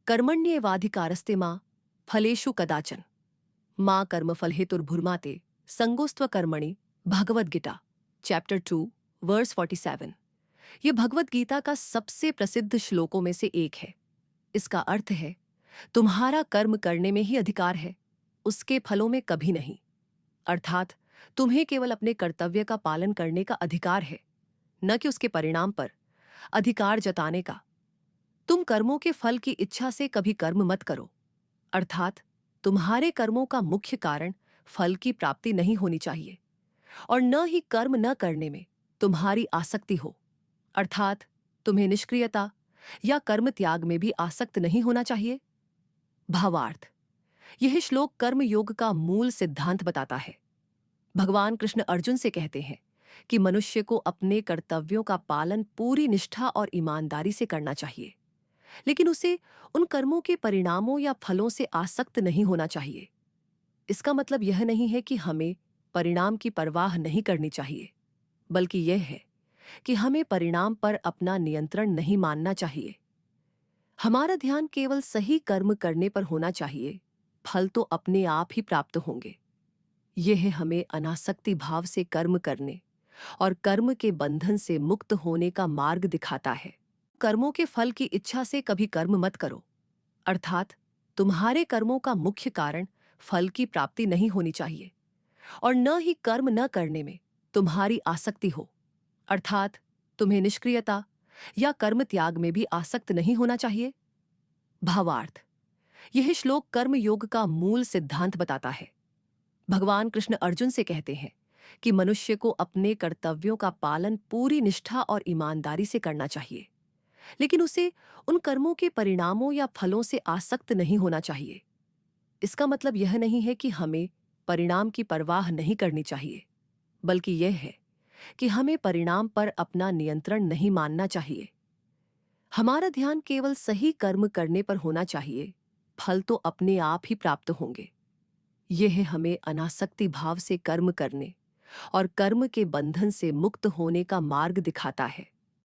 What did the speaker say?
कर्मण्येवाधिकारस्ते मा फलेषु कदाचन माँ कर्मफल हेतुर्भुर्माते संगोस्त्व कर्मणि। Bhagavad Gita chapter 2 verse 47। ये भगवद गीता का सबसे प्रसिद्ध श्लोकों में से एक है। इसका अर्थ है, तुम्हारा कर्म करने में ही अधिकार है, उसके फलों में कभी नहीं। अर्थात तुम्हें केवल अपने कर्तव्य का पालन करने का अधिकार है, न कि उसके परिणाम पर अधिकार जताने का। तुम कर्मों के फल की इच्छा से कभी कर्म मत करो। अर्थात तुम्हारे कर्मों का मुख्य कारण फल की प्राप्ति नहीं होनी चाहिए, और न ही कर्म न करने में तुम्हारी आसक्ति हो। अर्थात तुम्हें निष्क्रियता या कर्म त्याग में भी आसक्त नहीं होना चाहिए। भावार्थ, यह श्लोक कर्म योग का मूल सिद्धांत बताता है। भगवान कृष्ण अर्जुन से कहते हैं कि मनुष्य को अपने कर्तव्यों का पालन पूरी निष्ठा और ईमानदारी से करना चाहिए, लेकिन उसे उन कर्मों के परिणामों या फलों से आसक्त नहीं होना चाहिए। इसका मतलब यह नहीं है कि हमें परिणाम की परवाह नहीं करनी चाहिए, बल्कि यह है कि हमें परिणाम पर अपना नियंत्रण नहीं मानना चाहिए। हमारा ध्यान केवल सही कर्म करने पर होना चाहिए, फल तो अपने आप ही प्राप्त होंगे। यह हमें अनासक्ति भाव से कर्म करने और कर्म के बंधन से मुक्त होने का मार्ग दिखाता है। कर्मों के फल की इच्छा से कभी कर्म मत करो। अर्थात तुम्हारे कर्मों का मुख्य कारण फल की प्राप्ति नहीं होनी चाहिए, और न ही कर्म न करने में तुम्हारी आसक्ति हो। अर्थात तुम्हें निष्क्रियता या कर्म त्याग में भी आसक्त नहीं होना चाहिए। भावार्थ, यह श्लोक कर्म योग का मूल सिद्धांत बताता है। भगवान कृष्ण अर्जुन से कहते हैं कि मनुष्य को अपने कर्तव्यों का पालन पूरी निष्ठा और ईमानदारी से करना चाहिए, लेकिन उसे उन कर्मों के परिणामों या फलों से आसक्त नहीं होना चाहिए। इसका मतलब यह नहीं है कि हमें परिणाम की परवाह नहीं करनी चाहिए, बल्कि यह है कि हमें परिणाम पर अपना नियंत्रण नहीं मानना चाहिए। हमारा ध्यान केवल सही कर्म करने पर होना चाहिए, फल तो अपने आप ही प्राप्त होंगे। यह हमें अनासक्ति भाव से कर्म करने और कर्म के बंधन से मुक्त होने का मार्ग दिखाता है।